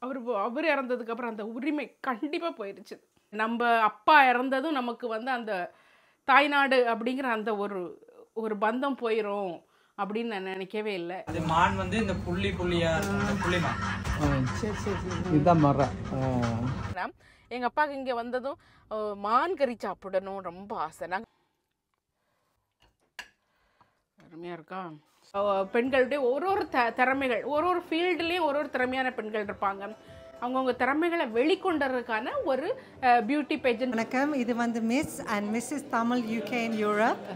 அவர் இறந்ததுக்கு அப்புறம் அந்த உரிமை கண்டிப்பாக போயிடுச்சு. நம்ம அப்பா இறந்ததும் நமக்கு வந்து அந்த தாய்நாடு அப்படிங்கிற அந்த ஒரு பந்தம் போயிடும் அப்படின்னு நான் நினைக்கவே இல்லை. அது மான் வந்து இந்த புள்ளியா புள்ளிமான். சரி சரி சரி இதுதான் மரம். எங்கள் அப்பாவுக்கு இங்கே வந்ததும் மான் கறி சாப்பிடணும் ரொம்ப ஆசை. நாங்கள் அருமையாக இருக்கா. பெண்களுடைய ஒரு திறமைகள் ஒரு ஃபீல்டுலேயும் ஒரு திறமையான பெண்கள் இருப்பாங்க. அவங்கவுங்க திறமைகளை வெளிக்கொண்டதுக்கான ஒரு பியூட்டி பேஜெண்ட். வணக்கம், இது வந்து miss and Mrs Tamil UK and Europe.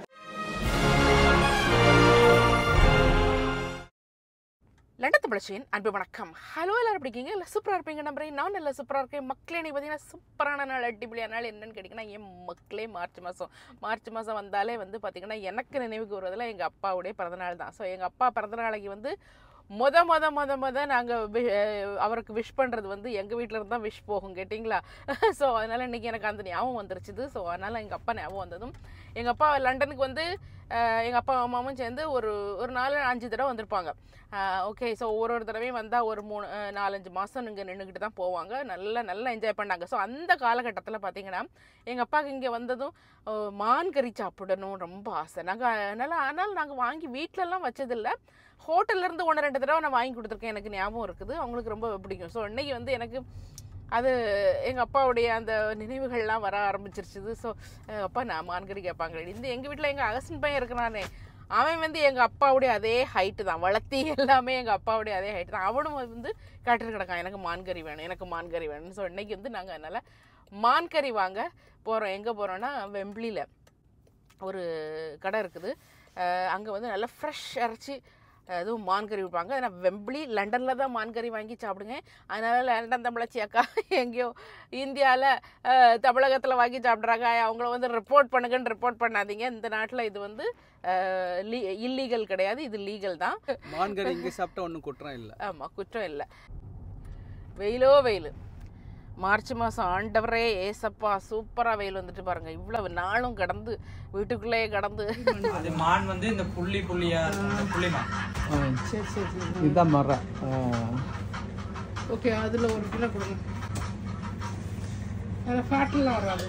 London தமிழச்சியின் அன்பு வணக்கம். ஹலோ, எல்லாரும் எப்படி இருக்கீங்க? இல்லை சூப்பராக இருப்பீங்க நம்புறேன். நான் நல்லா சூப்பராக இருக்கேன். மக்களே, நீ பார்த்தீங்கன்னா சூப்பரான நாள், அடிப்படையான நாள் என்னன்னு கேட்டிங்கன்னா என் மக்களே மார்ச் மாதம் வந்தாலே வந்து பார்த்திங்கன்னா எனக்கு நினைவுக்கு வருவதில் எங்கள் அப்பாவுடைய பிறந்தநாள் தான். ஸோ எங்கள் அப்பா பிறந்தநாளைக்கு வந்து மொத நாங்கள் அவருக்கு விஷ் பண்ணுறது வந்து எங்கள் வீட்டில் இருந்து தான் விஷ் போகும், கேட்டிங்களா? ஸோ அதனால் இன்றைக்கி எனக்கு அந்த ஞாபகம் வந்துருச்சுது. ஸோ அதனால் எங்கள் அப்பா ஞாபகம் வந்ததும் எங்கள் அப்பா லண்டனுக்கு வந்து எங்கள் அப்பா அம்மாவும் சேர்ந்து ஒரு 4-5 தடவை வந்திருப்பாங்க. ஓகே, ஸோ ஒரு தடவையும் வந்தால் ஒரு 3-4-5 மாதம் இங்கே நின்றுக்கிட்டு தான் போவாங்க. நல்லா என்ஜாய் பண்ணாங்க. ஸோ அந்த காலகட்டத்தில் பார்த்திங்கன்னா எங்கள் அப்பாவுக்கு இங்கே வந்ததும் மான் கறி சாப்பிடணும் ரொம்ப ஆசை. அதனால் நாங்கள் வாங்கி வீட்டிலலாம் வச்சதில்லை. ஹோட்டல்லேருந்து 1-2 தடவை நான் வாங்கி கொடுத்துருக்கேன், எனக்கு ஞாபகம் இருக்குது. அவங்களுக்கு ரொம்ப பிடிக்கும். ஸோ இன்றைக்கி வந்து எனக்கு அது எங்கள் அப்பாவுடைய அந்த நினைவுகள்லாம் வர ஆரம்பிச்சிருச்சுது. ஸோ அப்பா நான் மான்கறி கேட்பாங்க. எங்கள் வீட்டில் எங்கள் அகசன் பையன் இருக்கிறானே, அவன் வந்து எங்கள் அப்பாவுடைய அதே ஹைட்டு தான், வளர்த்தி எல்லாமே எங்கள் அப்பாவுடைய அதே ஹைட்டு தான். அவனும் வந்து காட்டுட்டு கிடக்கான், எனக்கு மான்கறி வேணும். ஸோ இன்றைக்கி வந்து நாங்கள் அதனால் மான்கறி வாங்க போகிறோம். எங்கே போகிறோன்னா வெம்பிளியில் ஒரு கடை இருக்குது. அங்கே வந்து நல்லா ஃப்ரெஷ் இறைச்சி அதுவும் மான்கறி விற்பாங்க. ஆனால் வெம்பிளி லண்டனில் தான் மான்கறி வாங்கி சாப்பிடுங்க. அதனால் லண்டன் தமிழச்சி அக்கா எங்கேயோ இந்தியாவில் தமிழகத்தில் வாங்கி சாப்பிட்றாங்க, அவங்கள வந்து ரிப்போர்ட் பண்ணாதீங்க. இந்த நாட்டில் இது வந்து இல்லீகல் கிடையாது, இது லீகல் தான். மான்கறி இங்கே சாப்பிட்டா ஒன்றும் குற்றம் இல்லை. ஆமாம், குற்றம் இல்லை. வெயில் மார்ச் மாதம் ஆண்டவரே ஏசப்பா சூப்பராக வெயில் வந்துட்டு பாருங்கள். இவ்வளவு நாளும் கடந்து வீட்டுக்குள்ளேயே கடந்து அது மான் வந்து இந்த புள்ளியா புள்ளிமான். சரி சரி சரி இதுதான் மரம். ஓகே, அதில் 1 கிலோ கொடுங்க. அதில் ஃபேட்லாம் வராது.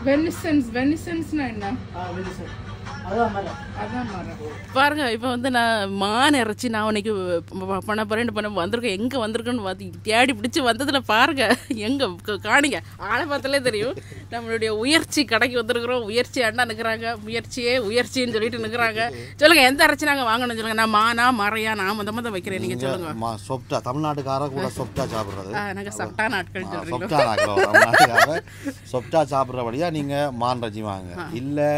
வெனிசன்ஸ்னா என்ன? பாருங்க, இப்போ வந்து நான் மான் இறைச்சி நான் உன்னைக்கு பண்ண போறேன்னு வந்திருக்கேன். எங்கே வந்திருக்கேன்னு பார்த்து தேடி பிடிச்சி வந்ததில் பாருங்க, எங்கே காணிங்க ஆளை பார்த்தாலே தெரியும். நம்மளுடைய உயர்ச்சி கடைக்கு வந்திருக்கிறோம். உயர்ச்சி அண்ணா நிற்கிறாங்க, உயர்ச்சின்னு சொல்லிட்டு நிற்கிறாங்க. சொல்லுங்க, எந்த இறைச்சி நாங்கள் வாங்கணும்னு சொல்லுங்க. நான் மானா மறையா நான் மொதல் வைக்கிறேன், நீங்கள் சொல்லுங்க. சொப்டா தமிழ்நாட்டுக்கார கூட சொப்டா சாப்பிட்றது. நாங்கள் சப்டா நாட்கள் சொப்டா சாப்பிட்றபடியா நீங்கள் மான் இறைச்சி வாங்க. இல்லை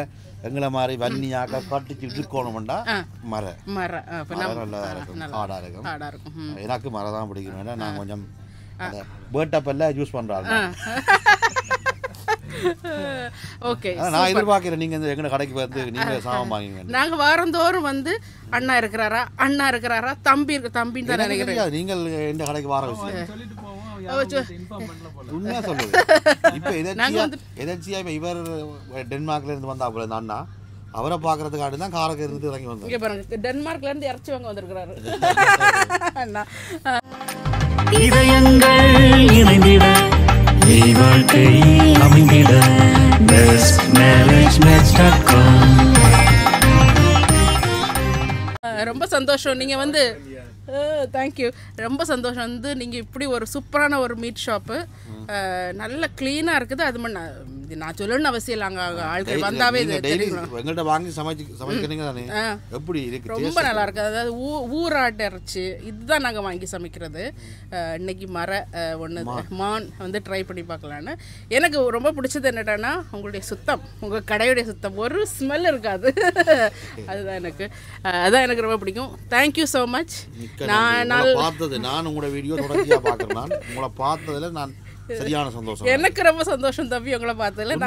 எங்களை மாதிரி வன்னியாக கட்டிச்சு இருக்கணும்டா மர நல்லா இருக்கும், ஹார்டாக இருக்கும். எனக்கு மரம் தான் பிடிக்கும். ஏன்னா நான் கொஞ்சம் பேர்டப்பெல்லாம் யூஸ் பண்ணுறாங்க. ஓகே, நான் எதிர்பார்க்கிறேன் நீங்கள் எங்களை கடைக்கு வந்து நீங்கள் சாமான் வாங்குங்க. நாங்கள் வாரந்தோறும் வந்து அண்ணா இருக்கிறாரா தம்பின்னு தான் நினைக்கிறேன். நீங்கள் எந்த கடைக்கு வார உண்மையா சொல்லுது. இப்ப எதர்ச்சியா இப்ப இவர் டென்மார்க்ல இருந்து வந்தா போல அண்ணா, அவரை பாக்குறதுக்காக தான் காரக்கு இருந்து இறங்கி வந்தாங்க. டென்மார்க்ல இருந்து இறச்சி வாங்க வந்திருக்கிறாரு. இதயங்கள் இணைந்திட வாழ்க்கை அமைந்திட ரொம்ப சந்தோஷம். நீங்கள் வந்து தேங்க்யூ, ரொம்ப சந்தோஷம். வந்து நீங்கள் இப்படி ஒரு சூப்பரான ஒரு மீட் ஷாப்பு, நல்ல க்ளீனாக இருக்குது. அது நான் சொல்லணும்னு அவசியம் இல்லை, அங்கே ஆட்கள் வந்தாவே எங்கள்கிட்ட வாங்கி சமைக்கிறீங்க தானே, எப்படி இருக்கு? ரொம்ப நல்லா இருக்குது. அதாவது ஊராட்டு இறைச்சி இதுதான் நாங்கள் வாங்கி சமைக்கிறது. இன்னைக்கு மான் வந்து ட்ரை பண்ணி பார்க்கலான்னு. எனக்கு ரொம்ப பிடிச்சது என்னட்டான்னா உங்களுடைய சுத்தம், உங்கள் கடையுடைய சுத்தம், ஒரு ஸ்மெல் இருக்காது. அதுதான் எனக்கு ரொம்ப பிடிக்கும். Thank you so much. நான் உங்களோட வீடியோ தொடர்ச்சியாக பார்க்குறேன். உங்களை பார்த்ததில் நான் சரியான சந்தோஷம். எனக்கு ரொம்ப சந்தோஷம் தம்பி உங்களை பார்த்ததுல.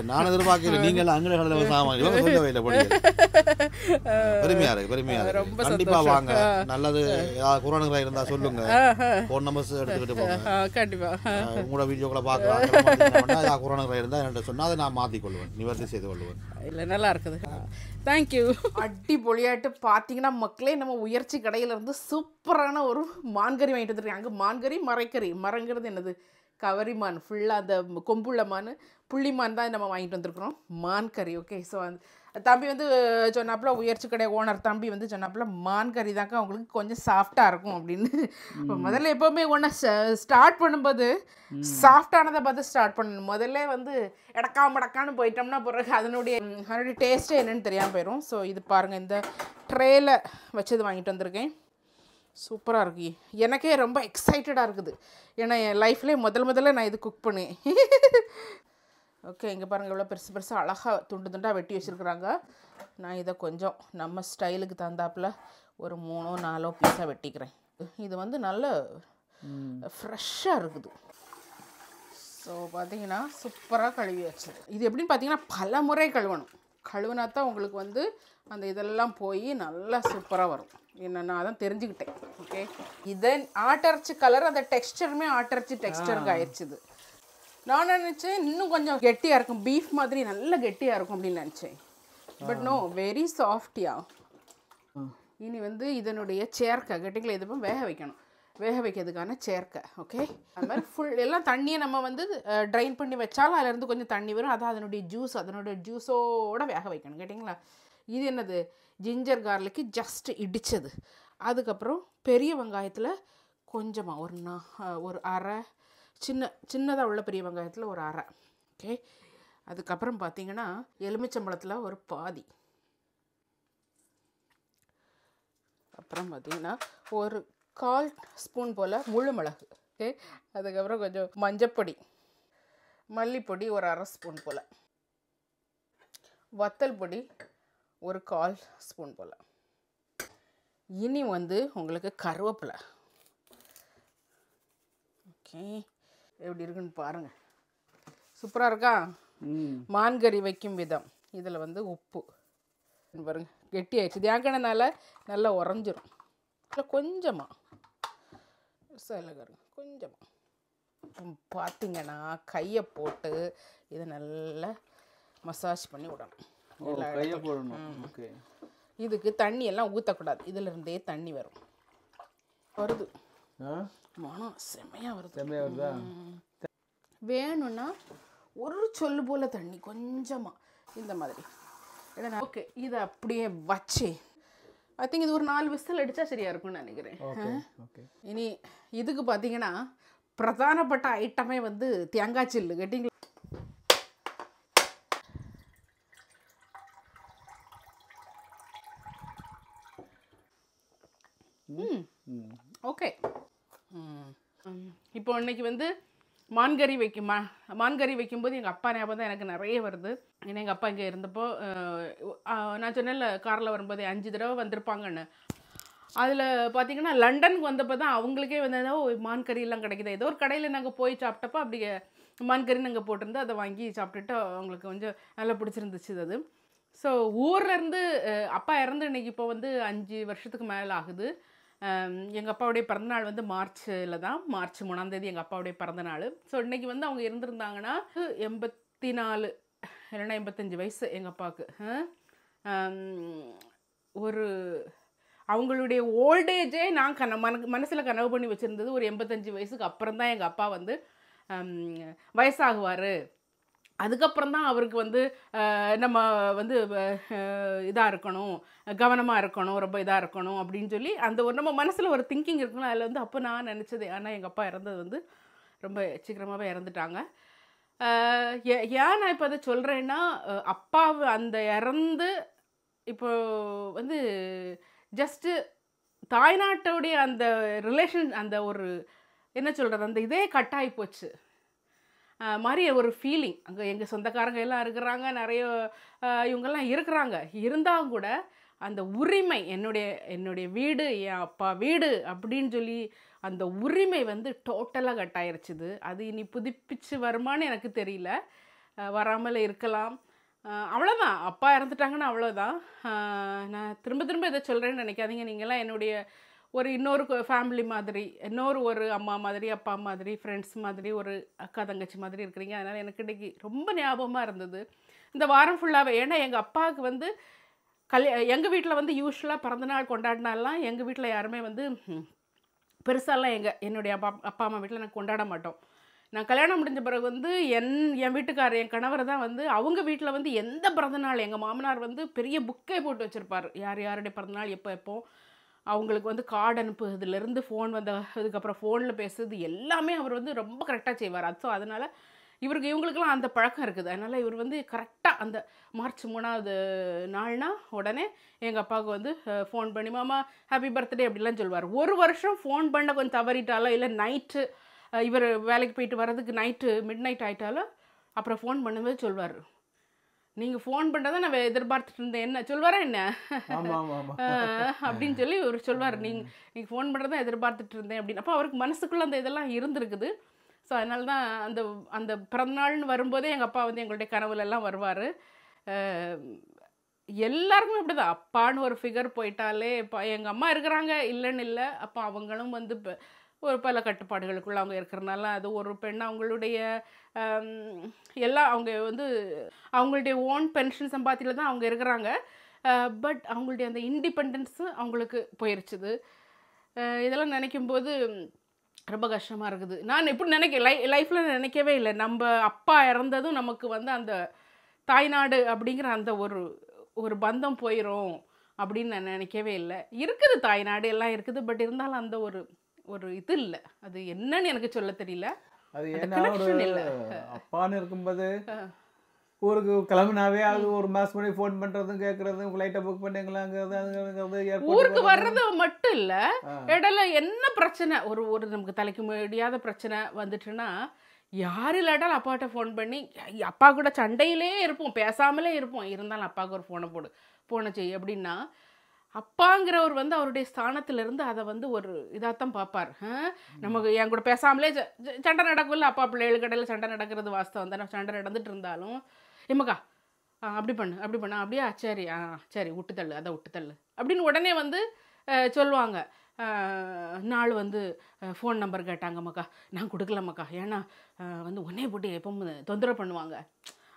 நான் எதிர்பார்க்கல நீங்க எல்லாம் அங்கே கடையில் சாமான் சொல்லவே இல்லை. பெருமையா இருக்கு, பெருமையா இருக்கு. கண்டிப்பா வாங்க. நல்லது கொரோனா இருந்தா சொல்லுங்க, ஃபோன் நம்பர்ஸ் எடுத்துக்கிட்டு போங்க. கண்டிப்பா உங்களோட வீடியோக்களை பார்க்கலாம். கொரோனா இருந்தா என்கிட்ட சொன்னா அதை நான் மாற்றிக்கொள்வேன், நிவர்த்தி செய்து கொள்வேன். இல்லை நல்லா இருக்குது. தேங்க்யூ. அடிப்பொலியாட்டு பார்த்தீங்கன்னா மக்களே, நம்ம உயர்ச்சி கடையிலேருந்து சூப்பரான ஒரு மான்கறி வாங்கிட்டு வந்துருக்கேன். அங்கே மான்கறி மரைக்கறி, மரங்கிறது என்னது கவரி மான், ஃபுல்லாக அந்த கொம்புள்ள மான் புள்ளி மான் தான் நம்ம வாங்கிட்டு வந்துருக்குறோம், மான் கறி. ஓகே, ஸோ தம்பி வந்து சொன்னாப்புல, உயர்ச்சி கடை ஓனர் தம்பி வந்து சொன்னாப்புல மான் கறி தாக்கா அவங்களுக்கு கொஞ்சம் சாஃப்டாக இருக்கும் அப்படின்னு. இப்போ முதல்ல எப்போவுமே ஒன்று ஸ்டார்ட் பண்ணும்போது சாஃப்டானதை பார்த்து ஸ்டார்ட் பண்ணணும். முதல்ல வந்து எடக்கான்னு போயிட்டோம்னா பிறகு அதனுடைய டேஸ்ட்டே என்னென்னு தெரியாமல் போயிடும். ஸோ இது பாருங்கள், இந்த ட்ரேயில் வச்சது வாங்கிட்டு வந்திருக்கேன். சூப்பராக இருக்கு. எனக்கே ரொம்ப எக்ஸைட்டடாக இருக்குது. ஏன்னா என் லைஃப்லேயே முதல்ல நான் இது குக் பண்ணேன். ஓகே, இங்கே பாருங்கள் எவ்வளோ பெருசு பெருசாக அழகாக துண்டு துண்டாக வெட்டி வச்சுருக்குறாங்க. நான் இதை கொஞ்சம் நம்ம ஸ்டைலுக்கு தந்தாப்பில் ஒரு 3-4 பீஸாக வெட்டிக்கிறேன். இது வந்து நல்ல ஃப்ரெஷ்ஷாக இருக்குது. ஸோ பார்த்தீங்கன்னா சூப்பராக கழுவி வச்சு, இது எப்படின்னு பார்த்தீங்கன்னா பல முறை கழுவினா தான் உங்களுக்கு வந்து அந்த இதெல்லாம் போய் நல்லா சூப்பராக வரும். என்னென்னா அதான் தெரிஞ்சுக்கிட்டேன். ஓகே, இதை ஆட்டரிச்சு கலர், அந்த டெக்ஸ்டருமே ஆட்டரிச்சு டெக்ஸ்டருக்கு ஆயிடுச்சுது. நான் நினச்சேன் இன்னும் கொஞ்சம் கெட்டியாக இருக்கும், பீஃப் மாதிரி நல்ல கெட்டியாக இருக்கும் அப்படின்னு நினச்சேன். பட் நோ, வெரி சாஃப்டியா. இனி வந்து இதனுடைய சேர்க்கை கெட்டிங்களை இது வேக வைக்கணும். வேக வைக்கிறதுக்கான சேர்க்கை. ஓகே, அது மாதிரி ஃபுல் எல்லாம் தண்ணியை நம்ம வந்து ட்ரைன் பண்ணி வச்சாலும் அதிலேருந்து கொஞ்சம் தண்ணி வரும். அதான் அதனுடைய ஜூஸோடு வேக வைக்கணும். கேட்டிங்களா? இது என்னது, ஜிஞ்சர் கார்லிக்கு ஜஸ்ட் இடித்தது. அதுக்கப்புறம் பெரிய வெங்காயத்தில் கொஞ்சமாக ஒரு அரை, சின்னதாக உள்ள பெரிய வெங்காயத்தில் ஒரு அரை. ஓகே, அதுக்கப்புறம் பார்த்தீங்கன்னா எலுமிச்சம்பழத்தில் ஒரு பாதி. அப்புறம் பார்த்தீங்கன்னா ஒரு 1/4 ஸ்பூன் போல் முழு மிளகு. ஓகே, அதுக்கப்புறம் கொஞ்சம் மஞ்சப்பொடி, மல்லிப்பொடி ஒரு 1/2 ஸ்பூன் போல், வத்தல் பொடி ஒரு 1/4 ஸ்பூன் போல். இனி வந்து உங்களுக்கு கருவேப்பிலை. ஓகே, எப்படி இருக்குன்னு பாருங்கள். சூப்பராக இருக்கா? மான்கறி வைக்கும் விதம். இதில் வந்து உப்பு பாருங்க, கெட்டி ஆயிடுச்சு. தேங்காய்னால நல்லா உறைஞ்சிரும். இல்லை கொஞ்சமாக கொஞ்சமாக பார்த்தீங்கன்னா கையை போட்டு இதை நல்லா மசாஜ் பண்ணி விடணும். இதுக்கு தண்ணி எல்லாம் ஊற்றக்கூடாது. இதிலிருந்தே தண்ணி வருது. மனம் செம்மையாக வருதா? வேணும்னா ஒரு சொல்லு போல் தண்ணி கொஞ்சமாக இந்த மாதிரி. ஓகே, இதை அப்படியே வச்சு ஐ திங்க் இது ஒரு 4 விசில் அடித்தா சரியாக இருக்கும்னு நினைக்கிறேன். இனி இதுக்கு பார்த்தீங்கன்னா பிரதானப்பட்ட ஐட்டமே வந்து தேங்காய் சில்லு. கேட்டிங்களா? ஓகே, இப்போ இன்னைக்கு வந்து மான்கறி வைக்கும்போது எங்கள் அப்பா ஞாபகம் தான் எனக்கு நிறைய வருது. ஏன்னா எங்கள் அப்பா இங்கே இருந்தப்போ நான் சொன்னேன்ல காரில் வரும்போது 5 தடவை வந்திருப்பாங்கன்னு. அதில் பார்த்தீங்கன்னா லண்டனுக்கு வந்தப்போ தான் அவங்களுக்கே வந்து மான்கறியெல்லாம் கிடைக்குது. ஏதோ ஒரு கடையில் நாங்கள் போய் சாப்பிட்டப்போ அப்படி மான்கறி நாங்கள் போட்டிருந்து அதை வாங்கி சாப்பிட்டுட்டு அவங்களுக்கு கொஞ்சம் நல்லா பிடிச்சிருந்துச்சு அது. ஸோ ஊர்லேருந்து அப்பா இறந்து இன்றைக்கி இப்போ வந்து 5 வருஷத்துக்கு மேலே ஆகுது. எங்கள் அப்பாவுடைய பிறந்தநாள் வந்து மார்ச்சில் தான், மார்ச் 3ஆம் தேதி எங்கள் அப்பாவுடைய பிறந்தநாள். ஸோ இன்றைக்கி வந்து அவங்க இருந்திருந்தாங்கன்னா 84 இல்லைன்னா 85 வயசு எங்கள் அப்பாவுக்கு. ஒரு அவங்களுடைய ஓல்டேஜே நான் மனசில் கனவு பண்ணி வச்சுருந்தது ஒரு 85 வயசுக்கு அப்புறம் தான் எங்கள் அப்பா வந்து வயசாகுவார். அதுக்கப்புறம் தான் அவருக்கு வந்து நம்ம வந்து இதாக இருக்கணும், கவனமாக இருக்கணும், ரொம்ப இதாக இருக்கணும் அப்படின்னு சொல்லி அந்த ஒரு நம்ம மனசில் ஒரு திங்கிங் இருக்கணும். அதில் வந்து அப்போ நான் நினச்சது, ஆனால் எங்கள் அப்பா இறந்தது வந்து ரொம்ப சீக்கிரமாகவே இறந்துட்டாங்க. ஏன் நான் இப்போ அதை சொல்கிறேன்னா, அப்பா அந்த இறந்து இப்போ வந்து ஜஸ்ட்டு தாய்நாட்டோடைய அந்த ரிலேஷன், அந்த ஒரு என்ன சொல்கிறது, அந்த இதே கட்டாகி போச்சு மாதிரி ஒரு ஃபீலிங். அங்கே எங்கள் சொந்தக்காரங்க எல்லாம் இருக்கிறாங்க, நிறைய இவங்கெல்லாம் இருக்கிறாங்க. இருந்தாலும் கூட அந்த உரிமை என்னுடைய வீடு என் அப்பா வீடு அப்படின்னு சொல்லி அந்த உரிமை வந்து டோட்டலாக கட் ஆயிருச்சுது. அது இனி புதுப்பிச்சு வருமானு எனக்கு தெரியல, வராமல் இருக்கலாம். அவ்வளோதான், அப்பா இறந்துட்டாங்கன்னா அவ்வளோதான். நான் திரும்ப திரும்ப இதை சொல்கிறேன்னு நினைக்காதீங்க. நீங்களாம் என்னுடைய இன்னொரு ஃபேமிலி மாதிரி, ஒரு அம்மா மாதிரி, அப்பா மாதிரி, ஃப்ரெண்ட்ஸ் மாதிரி, ஒரு அக்கா தங்கச்சி மாதிரி இருக்கிறீங்க. அதனால் எனக்கு இன்றைக்கி ரொம்ப ஞாபகமாக இருந்தது இந்த வாரம் ஃபுல்லாகவே. ஏன்னா எங்கள் அப்பாவுக்கு வந்து எங்கள் வீட்டில் வந்து யூஸ்வலாக பிறந்தநாள் கொண்டாடினாலாம் எங்கள் வீட்டில் யாருமே வந்து பெருசாலாம் என்னுடைய அப்பா அம்மா வீட்டில் நான் கொண்டாட மாட்டோம். நான் கல்யாணம் முடிஞ்ச பிறகு வந்து என் வீட்டுக்காரர், என் கணவர் தான் வந்து அவங்க வீட்டில் வந்து எந்த பிறந்தநாள், எங்கள் மாமனார் வந்து பெரிய புக்கே போட்டு வச்சுருப்பார். யாருடைய பிறந்தநாள் எப்போ அவங்களுக்கு வந்து கார்டு அனுப்புறதுலேருந்து ஃபோன் அதுக்கப்புறம் ஃபோனில் பேசுறது எல்லாமே அவர் வந்து ரொம்ப கரெக்டாக செய்வார். ஸோ அதனால் இவங்களுக்கெல்லாம் அந்த பழக்கம் இருக்குது. அதனால் இவர் வந்து கரெக்டாக அந்த மார்ச் 3ஆவது நாள்னா உடனே எங்கள் அப்பாவுக்கு வந்து ஃபோன் பண்ணி மாமா ஹாப்பி பர்த்டே அப்படிலாம் சொல்லுவார். ஒரு வருஷம் ஃபோன் பண்ண கொஞ்சம் தவறிட்டாலோ இல்லை நைட்டு இவர் வேலைக்கு போயிட்டு வர்றதுக்கு மிட் நைட் ஆகிட்டாலும் அப்புறம் ஃபோன் பண்ணும்போது சொல்வார், நீங்கள் ஃபோன் பண்ணுறதை நான் எதிர்பார்த்துட்டு இருந்தேன், என்ன சொல்வாரா என்ன அப்படின்னு சொல்லி இவர் சொல்வார், நீங்கள் ஃபோன் பண்ணுறதான் எதிர்பார்த்துட்டு இருந்தேன் அப்படின்னு. அப்போ அவருக்கு மனசுக்குள்ளே அந்த இதெல்லாம் இருந்திருக்குது. ஸோ அதனால தான் அந்த பிறந்தநாள்னு வரும்போதே எங்கள் அப்பா வந்து எங்களுடைய கனவுலெல்லாம் வருவார். எல்லாருக்குமே அப்படி தான், அப்பான்னு ஒரு ஃபிகர் போயிட்டாலே எங்கள் அம்மா இருக்கிறாங்க இல்லைன்னு இல்லை, அப்போ அவங்களும் வந்து ஒரு பல கட்டுப்பாடுகளுக்குள்ளே அவங்க இருக்கிறனால அது ஒரு பெண் அவங்களுடைய அவங்க வந்து அவங்களுடைய ஓன் பென்ஷன் சம்பாத்தியில் தான் அவங்க இருக்கிறாங்க. பட் அவங்களுடைய அந்த இண்டிபெண்டன்ஸு அவங்களுக்கு போயிருச்சுது. இதெல்லாம் நினைக்கும்போது ரொம்ப கஷ்டமாக இருக்குது. நான் எப்படி லைஃப்பில் நினைக்கவே இல்லை, நம்ம அப்பா இறந்ததும் நமக்கு வந்து அந்த தாய்நாடு அப்படிங்கிற அந்த ஒரு பந்தம் போயிடும் அப்படின்னு நான் நினைக்கவே இல்லை. இருக்குது, தாய்நாடு எல்லாம் இருக்குது, பட் இருந்தாலும் அந்த ஒரு இது இல்லை. அது என்னன்னு எனக்கு சொல்ல தெரியல. அது ஏன்னா அப்பான்னு இருக்கும்போது ஊருக்கு கிளம்புனாவே அது ஒரு மாதம் முன்னாடி ஃபோன் பண்ணுறதும் கேட்குறதும் ஃப்ளைட்டை புக் பண்ணிங்களாங்கிறது ஊருக்கு வர்றது மட்டும் இல்லை, இடையில என்ன பிரச்சனை ஒரு நமக்கு தலைக்கு முடியாத பிரச்சனை வந்துட்டுன்னா யார் இல்லாட்டாலும் அப்பாட்ட ஃபோன் பண்ணி, அப்பா கூட சண்டையிலே இருப்போம், பேசாமலே இருப்போம், இருந்தாலும் அப்பாவுக்கு ஒரு ஃபோனை செய் அப்படின்னா அப்பாங்கிறவர் வந்து அவருடைய ஸ்தானத்திலிருந்து அதை வந்து ஒரு இதாகத்தான் பார்ப்பார். நமக்கு என் கூட பேசாமலே சண்டை நடக்கும்ல, அப்பா பிள்ளைகளுக்கு இடையில சண்டை நடக்கிறது வாஸ்தவம் தானே. சண்டை நடந்துட்டு இருந்தாலும் எம்மக்கா அப்படி பண்ணு அப்படியா, சரி விட்டுத்தள்ளு, அதை விட்டுத்தள்ளு அப்படின்னு உடனே வந்து சொல்லுவாங்க. நாள் வந்து ஃபோன் நம்பர் கேட்டாங்கம்மாக்கா, நான் கொடுக்கலம்மாக்கா, ஏன்னா வந்து உடனே போட்டு எப்போ தொந்தரவு பண்ணுவாங்க.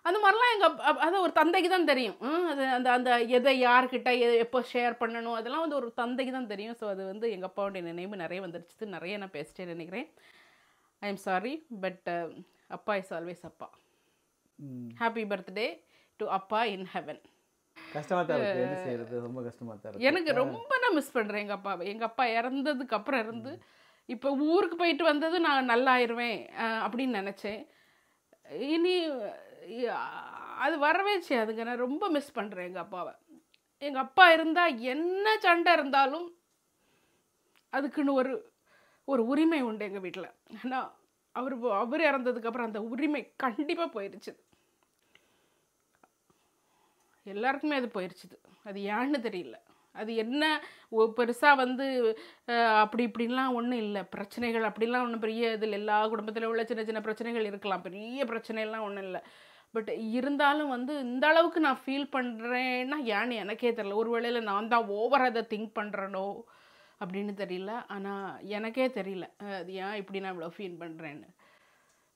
அந்த மாதிரிலாம் அது ஒரு தந்தைக்கு தான் தெரியும். அது அந்த எதை யார்கிட்ட எப்போ ஷேர் பண்ணணும் அதெல்லாம் வந்து ஒரு தந்தைக்கு தான் தெரியும். ஸோ அது வந்து எங்கள் அப்பாவுடைய நினைவு நிறைய வந்துருச்சு. நிறைய நான் பேசிட்டே நினைக்கிறேன். ஐ எம் சாரி, பட் அப்பா இஸ் ஆல்வேஸ் அப்பா. ஹாப்பி பர்த்டே டு அப்பா இன் ஹெவன். கஷ்டமாக தான் இருக்குது, என்ன செய்யறது, ரொம்ப கஷ்டமாக தான் இருக்குது. எனக்கு ரொம்ப நான் மிஸ் பண்ணுறேன் எங்கள் அப்பாவை. எங்கள் அப்பா இறந்ததுக்கு அப்புறம் இருந்து இப்போ ஊருக்கு போயிட்டு வந்தது நான் நல்லாயிருவேன் அப்படின்னு நினச்சேன். இனி அது வரவே செய்யாதுங்க. நான் ரொம்ப மிஸ் பண்ணுறேன் எங்கள் அப்பாவை. எங்கள் அப்பா இருந்தால் என்ன சண்டை இருந்தாலும் அதுக்குன்னு ஒரு உரிமை உண்டு எங்கள் வீட்டில். ஆனால் அவர் இறந்ததுக்கப்புறம் அந்த உரிமை கண்டிப்பாக போயிடுச்சு. எல்லாருக்குமே அது போயிடுச்சுது. அது ஏன்னு தெரியல. அது என்ன பெருசாக வந்து அப்படி இப்படின்லாம் ஒன்றும் இல்லை, பிரச்சனைகள் அப்படிலாம் ஒன்றும் பெரிய இதில் எல்லா குடும்பத்தில் உள்ள சின்ன சின்ன பிரச்சனைகள் இருக்கலாம், பெரிய பிரச்சனைலாம் ஒன்றும் இல்லை. பட் இருந்தாலும் வந்து இந்த அளவுக்கு நான் ஃபீல் பண்ணுறேன்னா ஏன்னு எனக்கே தெரியல. ஒரு வேளையில் நான் தான் ஓவர் அதை திங்க் பண்ணுறனோ அப்படின்னு தெரியல. ஆனால் எனக்கே தெரியல அது ஏன் இப்படி நான் இவ்வளோ ஃபீல் பண்ணுறேன்னு.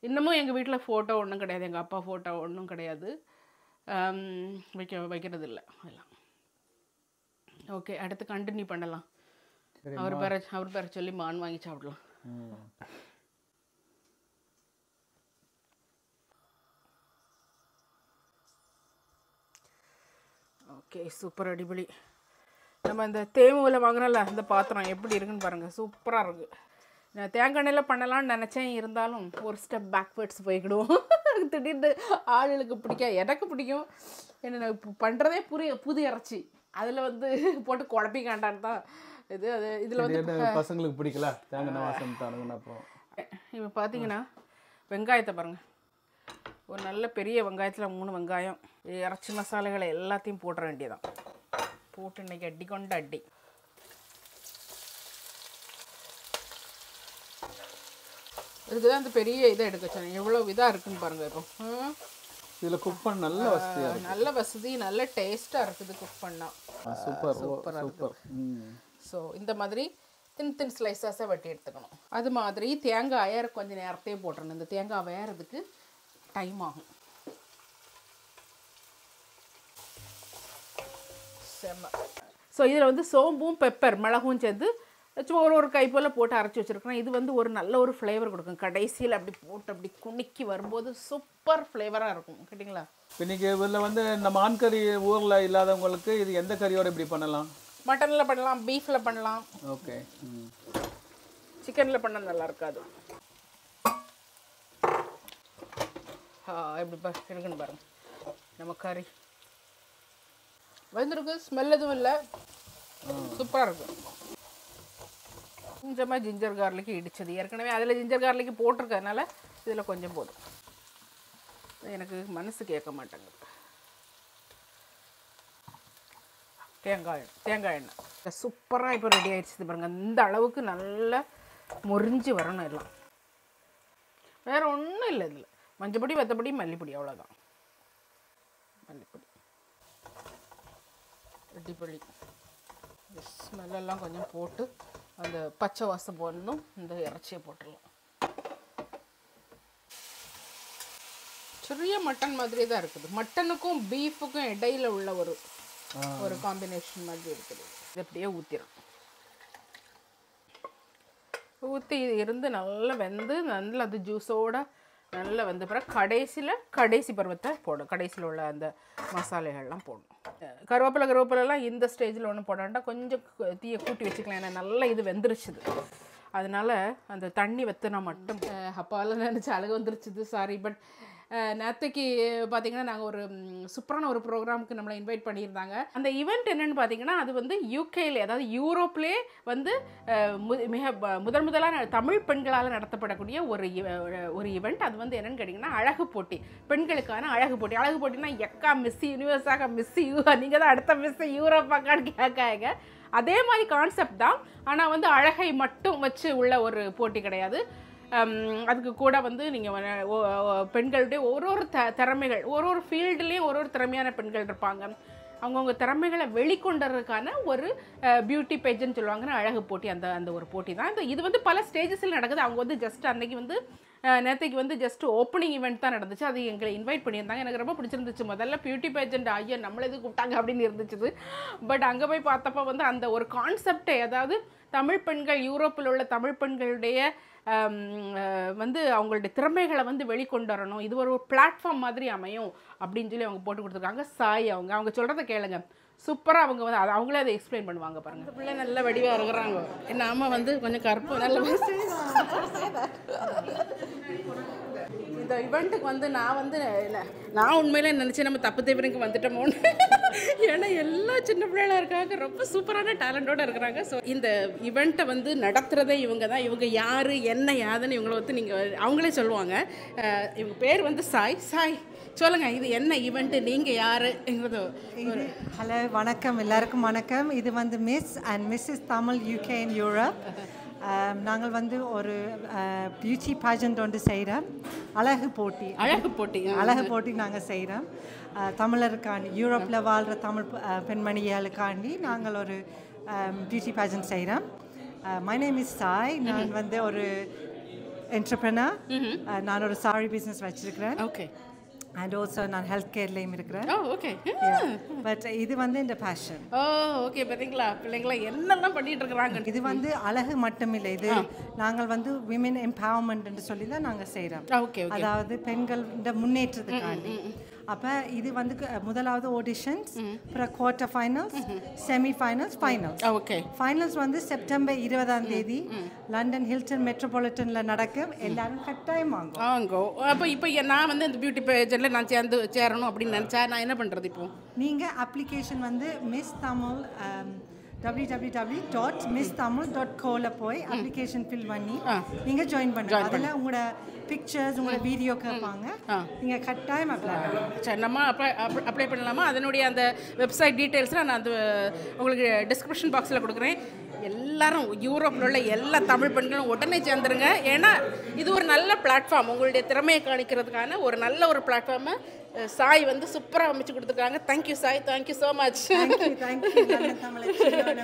இன்னமும் எங்கள் வீட்டில் ஃபோட்டோ ஒன்றும் கிடையாது, எங்கள் அப்பா ஃபோட்டோ ஒன்றும் கிடையாது, வைக்கிறது இல்லை அதெல்லாம். ஓகே, அடுத்து கண்டினியூ பண்ணலாம். அவர் பேர சொல்லி மான் வாங்கி சாப்பிடலாம். ஓகே, சூப்பர், அடிப்பொலி. நம்ம இந்த தேமுவில் வாங்கினல அந்த பாத்திரம் எப்படி இருக்குன்னு பாருங்கள், சூப்பராக இருக்குது. நான் தேங்காய் எண்ணெயில் பண்ணலான்னு நினச்சேன், இருந்தாலும் ஒரு ஸ்டெப் பேக்வேர்ட்ஸ் போய்க்கிடுவோம். திடீர்னு ஆளுகளுக்கு பிடிக்கும், எனக்கு பிடிக்கும். என்ன இப்போ பண்ணுறதே புது இறைச்சி, அதில் வந்து போட்டு குழப்பிக்காண்டான்னு தான் இது. இதில் வந்து பசங்களுக்கு பிடிக்கல தேங்காய் வாசம் தானுங்கன்னு. அப்புறம் இப்போ பார்த்தீங்கன்னா வெங்காயத்தை பாருங்கள், ஒரு நல்ல பெரிய வெங்காயத்தில் 3 வெங்காயம், இறைச்சி மசாலைகளை எல்லாத்தையும் போட்டுற வேண்டியதான். போட்டு இன்னைக்கு அடி கொண்டு அடி. இதுதான் அந்த பெரிய இதை எடுக்க சொன்னேன். எவ்வளோ இதாக இருக்குன்னு பாருங்கள். இப்போ இதில் குக் பண்ண நல்ல வசதியாக இருக்குது. நல்ல வசதி, நல்ல டேஸ்ட்டாக இருக்குது குக் பண்ணால். சூப்பர் சூப்பராக சூப்பர். ஸோ இந்த மாதிரி தின் ஸ்லைஸாக வெட்டி எடுத்துக்கணும். அது மாதிரி தேங்காய் வேறு கொஞ்சம் நேரத்தையே போட்டுறணும். இந்த தேங்காய் வேறதுக்கு டைம் ஆகும். செம்ம. ஸோ இதில் வந்து சோம்பும் பெப்பர் மிளகும் சேர்ந்து சும்மா ஒரு கை போல் போட்டு அரைச்சி வச்சுருக்கேன். இது வந்து ஒரு நல்ல ஒரு ஃப்ளேவர் கொடுக்கும். கடைசியில் அப்படி போட்டு அப்படி குணிக்கி வரும்போது சூப்பர் ஃப்ளேவராக இருக்கும். கேட்டிங்களா? இன்றைக்கி இதில் வந்து இந்த மான் கறி ஊரில் இல்லாதவங்களுக்கு இது எந்த கறியோடு இப்படி பண்ணலாம்? மட்டனில் பண்ணலாம், பீஃபில் பண்ணலாம். ஓகே. சிக்கனில் பண்ண நல்லா இருக்காது. எப்படி இருக்குன்னு பாருங்க. நம்ம கறி வந்துருக்கு. ஸ்மெல் எதுவும் இல்லை, சூப்பராக இருக்கும். கொஞ்சமாக ஜிஞ்சர் கார்லிக்கு இடிச்சது. ஏற்கனவே அதில் ஜிஞ்சர் கார்லிக்கு போட்டிருக்கறதுனால இதில் கொஞ்சம் போதும். எனக்கு மனசு கேட்க மாட்டேங்குது. தேங்காய் எண்ணெய் சூப்பராக இப்போ ரெடி ஆகிடுச்சு பாருங்கள். இந்த அளவுக்கு நல்லா முறிஞ்சு வரணும். எல்லாம் வேறு ஒன்றும் இல்லை. இதில் மஞ்சப்பொடி, வத்தப்பொடி, மல்லிப்பொடி, அவ்வளோதான். மல்லிப்பொடி, ரெட்டிப்பொடி, ஸ்மெல்லாம் கொஞ்சம் போட்டு அந்த பச்சை வாசம் போடணும். இந்த இறைச்சியை போட்டுடலாம். சிறிய மட்டன் மாதிரி தான் இருக்குது. மட்டனுக்கும் பீஃபுக்கும் இடையில உள்ள ஒரு காம்பினேஷன் மாதிரி இருக்குது. இது அப்படியே ஊற்றிடும். ஊற்றி இருந்து நல்லா வெந்து நல்லா அது ஜூஸோடு நல்லா வெந்த பிறகு கடைசி பருவத்தை போடும். கடைசியில் உள்ள அந்த மசாலைகள்லாம் போடணும். கருவேப்பிலெல்லாம் இந்த ஸ்டேஜில் ஒன்றும் போட வேண்டாம். கொஞ்சம் தீயை கூட்டி வச்சுக்கலாம். ஏன்னா நல்லா இது வெந்துருச்சுது. அதனால் அந்த தண்ணி வெத்தினா மட்டும் அப்பாவில் நினச்சி அழகு வந்துருச்சுது. சாரி. பட் நேற்றுக்கு பார்த்திங்கன்னா நாங்கள் ஒரு சூப்பரான ஒரு ப்ரோக்ராமுக்கு நம்மளை இன்வைட் பண்ணியிருந்தாங்க. அந்த ஈவெண்ட் என்னென்னு பார்த்திங்கன்னா அது வந்து யூகேயில், அதாவது யூரோப்லேயே வந்து மிக முதலான தமிழ் பெண்களால் நடத்தப்படக்கூடிய ஒரு ஈவெண்ட். அது வந்து என்னென்னு கேட்டிங்கன்னா அழகு போட்டி, பெண்களுக்கான அழகு போட்டி. அழகு போட்டினா எக்கா மிஸ் யூனிவர்ஸாக மிஸ் நீங்கள் தான் அடுத்த மிஸ் யூரோப்பாக்கான்னு கேட்காங்க. அதே மாதிரி கான்செப்ட் தான். ஆனால் வந்து அழகை மட்டும் வச்சு உள்ள ஒரு போட்டி கிடையாது. அதுக்கு கூட வந்து நீங்கள் பெண்களுடைய ஒரு திறமைகள், ஒரு ஃபீல்டுலேயும் ஒரு திறமையான பெண்கள் இருப்பாங்க. அவங்கவுங்க திறமைகளை வெளிக்கொண்டதுக்கான ஒரு பியூட்டி பேஜ்னு சொல்லுவாங்கன்னா அழகு போட்டி. அந்த ஒரு போட்டி தான் இது வந்து பல ஸ்டேஜஸில் நடக்குது. அவங்க வந்து ஜஸ்ட் அன்றைக்கி வந்து நேற்றுக்கு வந்து ஜஸ்ட் ஓப்பனிங் ஈவெண்ட் தான் நடந்துச்சு. அது எங்களை இன்வைட் பண்ணியிருந்தாங்க. எனக்கு ரொம்ப பிடிச்சிருந்துச்சு. முதல்ல பியூட்டி பேஜெண்ட் ஐயோ நம்மள எது கூப்பிட்டாங்க அப்படின்னு இருந்துச்சு. பட் அங்கே போய் பார்த்தப்போ வந்து அந்த ஒரு கான்செப்டை, அதாவது தமிழ் பெண்கள், யூரோப்பில் உள்ள தமிழ் பெண்களுடைய வந்து அவங்களுடைய திறமைகளை வந்து வெளிக்கொண்டு வரணும், இது ஒரு பிளாட்ஃபார்ம் மாதிரி அமையும் அப்படின்னு சொல்லி அவங்க போட்டு கொடுத்துருக்காங்க. சாய் அவங்க சொல்கிறத கேளுங்க. சூப்பராக அவங்க வந்து அவங்களே அதை எக்ஸ்பிளைன் பண்ணுவாங்க. பாருங்கள், பிள்ளை நல்ல வடிவாக இருக்கிறாங்க. என்ன அம்மா வந்து கொஞ்சம் கருப்பு நல்ல இந்த இவெண்ட்டுக்கு வந்து நான் உண்மையிலே நினச்சி நம்ம தப்பு தவிரக்கு வந்துட்டோமோன்னு. ஏன்னா எல்லா சின்ன பிள்ளைகளாக இருக்காங்க, ரொம்ப சூப்பரான டேலண்டோடு இருக்கிறாங்க. ஸோ இந்த இவெண்ட்டை வந்து நடத்துகிறதே இவங்க தான். இவங்க யார் என்ன யாருன்னு இவங்களை வந்து அவங்களே சொல்லுவாங்க. இவங்க பேர் வந்து சாய். சொல்லுங்கள், இது என்ன ஈவெண்ட்டு, நீங்கள் யாருங்கிறது? ஹலோ, வணக்கம், எல்லாருக்கும் வணக்கம். இது வந்து miss and Mrs Tamil UK and Europe. நாங்கள் வந்து ஒரு பியூட்டி பேஜண்ட் ஒன்று செய்கிறோம். அழகு போட்டி நாங்கள் செய்கிறோம். தமிழருக்காண்டி, யூரோப்பில் வாழ்கிற தமிழ் பெண்மணிகளுக்காண்டி நாங்கள் ஒரு பியூட்டி பேஜண்ட் செய்கிறோம். My name is Sai. நான் வந்து ஒரு என்டர்பிரனர். நான் ஒரு சாரி பிஸ்னஸ் வச்சுருக்கிறேன். ஓகே. அண்ட் ஆல்சோ நான் ஹெல்த் கேர்லேயும் இருக்கிறேன். ஓகே. பட் இது வந்து இந்த பேஷன். ஓகே. பார்த்தீங்களா பிள்ளைங்களா என்னெல்லாம் பண்ணிட்டு இருக்கிறாங்க. இது வந்து அழகு மட்டும் இல்லை, இது நாங்கள் வந்து விமென் எம்பவர்மெண்ட் சொல்லி தான் நாங்கள் செய்கிறோம். ஓகே. அதாவது பெண்கள் இந்த முன்னேற்றத்துக்காண்டி. அப்போ இது வந்து முதலாவது ஆடிஷன்ஸ், அப்புறம் quarter finals, semi finals, finals. Okay. Finals வந்து செப்டம்பர் 20 லண்டன் ஹில்டன் மெட்ரோபாலிட்டனில் நடக்கும். எல்லாரும் கட்டாயம் வாங்க. இப்போ நான் வந்து இந்த பியூட்டி பேஜெண்டில் நான் சேரணும் அப்படின்னு நினச்சா நான் என்ன பண்ணுறது? இப்போ நீங்கள் அப்ளிகேஷன் வந்து மிஸ் தமிழ் www.misstamil.co போய் அப்ளிகேஷன் ஃபில் பண்ணி நீங்க ஜாயின் பண்ணுங்க. அதில் உங்களோட பிக்சர்ஸ் உங்களோட வீடியோ கேட்பாங்க. நீங்க கட்டாயம் அப்ளை பண்ணலாம். சரி, நம்ம அப்ளை பண்ணலாமா? அதனுடைய அந்த வெப்சைட் டீட்டெயில்ஸ்லாம் நான் உங்களுக்கு டிஸ்கிரிப்ஷன் பாக்ஸில் கொடுக்குறேன். எல்லாரும் யூரோப்பில் உள்ள எல்லா தமிழ் பெண்களும் உடனே சேர்ந்துருங்க. ஏன்னா இது ஒரு நல்ல பிளாட்ஃபார்ம், உங்களுடைய திறமையை காணிக்கிறதுக்கான ஒரு நல்ல ஒரு பிளாட்ஃபார்மை சாய் வந்து சூப்பராக அமைச்சு கொடுத்துருக்காங்க. Thank you Sai, thank you so much.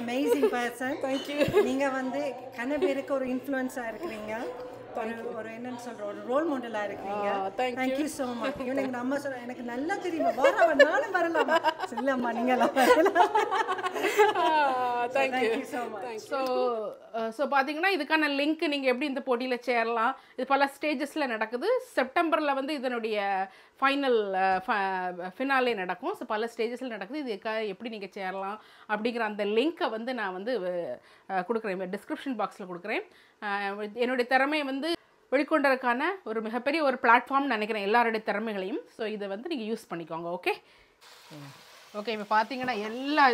Amazing person. Thank you. நீங்கள் வந்து கன பேருக்கு ஒரு இன்ஃப்ளூயன்ஸாக இருக்கிறீங்க, ஒரு என்னன்னு சொல்ற ஒரு ரோல் மாடலா இருக்கீங்க. Thank you so much. எனக்கு நம்ம சொல்ற எனக்கு நல்லா தெரியும், நானும் வரலாம். இல்லம்மா நீங்க எல்லாம் வரலாம். Thank you so much. So பாத்தீங்கன்னா இதுக்கான லிங்க் நீங்க எப்படி இந்த போட்டியில சேரலாம், இது பல ஸ்டேஜஸ்ல நடக்குது. செப்டம்பர்ல வந்து இதனுடைய ஃபைனல் ஃபினாலே நடக்கும். ஸோ பல ஸ்டேஜஸில் நடக்குது. இதுக்காக எப்படி நீங்கள் சேரலாம் அப்படிங்கிற அந்த லிங்க்கை வந்து நான் வந்து கொடுக்குறேன், டிஸ்கிரிப்ஷன் பாக்ஸில் கொடுக்குறேன். என்னுடைய திறமையை வந்து வெளிக்கொண்டதுக்கான ஒரு மிகப்பெரிய ஒரு பிளாட்ஃபார்ம்னு நினைக்கிறேன், எல்லாருடைய திறமைகளையும். ஸோ இதை வந்து நீங்கள் யூஸ் பண்ணிக்கோங்க. Okay okay. இப்போ பார்த்தீங்கன்னா எல்லா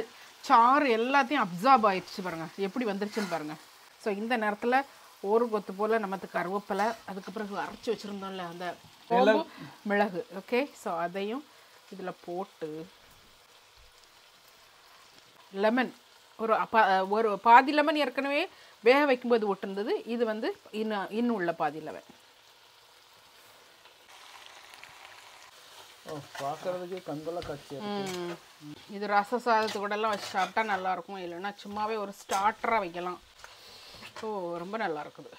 சாறு எல்லாத்தையும் அப்சார்ப் ஆயிடுச்சு பாருங்கள், எப்படி வந்துருச்சுன்னு பாருங்கள். ஸோ இந்த நேரத்தில் ஒரு கொத்து போல் நமக்கு கருவேப்பிலை, அதுக்கப்புறம் அரைச்சி வச்சுருந்தோம்ல அந்த மிளகு. ஓகே, ஸோ அதையும் இதில் போட்டு லெமன் ஒரு பாதி லெமன் ஏற்கனவே வேக வைக்கும்போது ஒட்டுருந்தது. இது வந்து இன்னும் உள்ள பாதி லெமன். பார்க்கறதுக்கு கண்கொள்ள காட்சி. இது ரச சாதத்து கூடலாம் வச்சு சாப்பிட்டா நல்லாயிருக்கும், இல்லைன்னா சும்மாவே ஒரு ஸ்டார்டராக வைக்கலாம். ஸோ ரொம்ப நல்லா இருக்குது,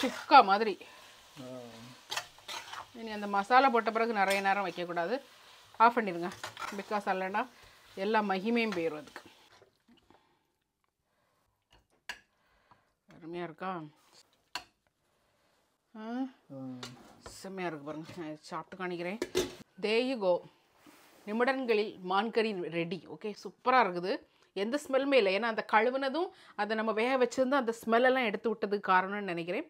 சுக்கா மாதிரி. இனி அந்த மசாலா போட்ட பிறகு நிறைய நேரம் வைக்கக்கூடாது, ஆஃப் பண்ணிடுங்க. பிகாஸ் இல்லைன்னா எல்லா மகிமையும் போயிடும் அதுக்கு. அருமையாக இருக்கா? செம்மையாக இருக்குது பாருங்க. நான் சாப்பிட்டு காணிக்கிறேன். தேயு கோ, நிமிடங்களில் மான்கறி ரெடி. ஓகே, சூப்பராக இருக்குது, எந்த ஸ்மெல்லுமே இல்லை. ஏன்னா அந்த கழுவுனதும் அதை நம்ம வேக வச்சுருந்து அந்த ஸ்மெல்லெல்லாம் எடுத்து விட்டதுக்கு காரணம்னு நினைக்கிறேன்.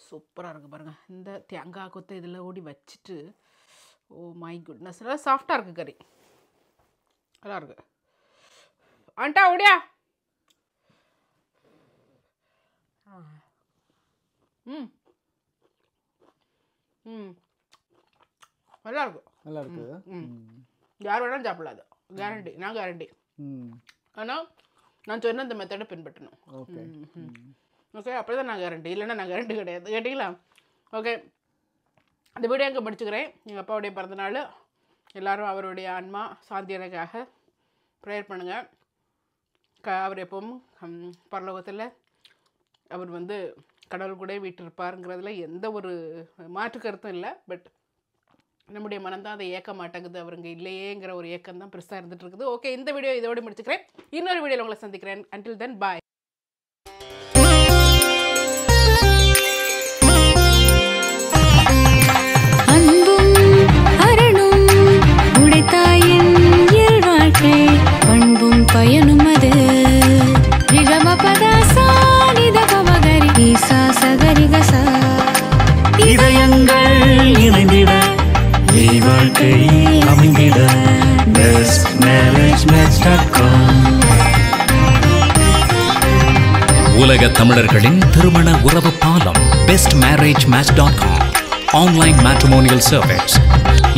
சூப்பராக இருக்குது பாருங்கள். இந்த தேங்காய் கொத்தை இதில் ஓடி வச்சுட்டு, ஓ மை குட்னஸ், நல்லா சாஃப்டாக இருக்குது கறி, நல்லா இருக்குது. ஆண்டா ஓடியா. நல்லா இருக்கு, நல்லா இருக்கு. யார் வேணாலும் சாப்பிடலாது, கேரண்டி, நான் கேரண்டி. ஆனால் நான் சொன்ன இந்த மெத்தடை பின்பற்றணும். ஓகே ஓகே, அப்படி தான் நான் கேரண்டி, இல்லைன்னா நான் கேரண்டி கிடையாது. கேட்டிங்களா? ஓகே, இந்த வீடியோ அங்கே முடிச்சுக்கிறேன். எங்கள் அப்பாவுடைய பிறந்தநாள், எல்லோரும் அவருடைய ஆன்மா சாந்தியனுக்காக ப்ரேயர் பண்ணுங்கள். அவர் எப்பவும் பரலோகத்தில் அவர் வந்து கடவுள் கூட வீட்டிருப்பாருங்கிறதுல எந்த ஒரு மாற்று கருத்தும் இல்லை. பட் நம்முடைய மனம்தான் அதை ஏற்க மாட்டேங்குது, அவருங்க இல்லையேங்கிற ஒரு ஏக்கம் தான் பெருசாக இருந்துட்டு இருக்குது. ஓகே, இந்த வீடியோ இதோடு முடிச்சுக்கிறேன். இன்னொரு வீடியோவில் உங்களை சந்திக்கிறேன். அன்டில் தென் பாய். பயனும் அது நிகம பதாசா நித பமகரி ஈசா சகரி கசா இதயங்கள் இணைந்திட வாழ்க்கை அமைந்திட bestmarriagematch.com. உலக தமிழர்களின் திருமண உறவு பாலம் bestmarriagematch.com ஆன்லைன் மேட்ரிமோனியல் சர்வீஸ்.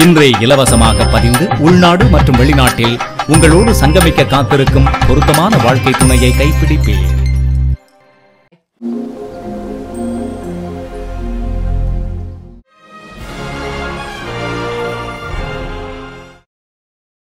இன்றே இலவசமாக பதிந்து உள்நாடு மற்றும் வெளிநாட்டில் உங்களோடு சங்கமிக்க காத்திருக்கும் பொருத்தமான வாழ்க்கை துணையை கைப்பிடிப்பேன்.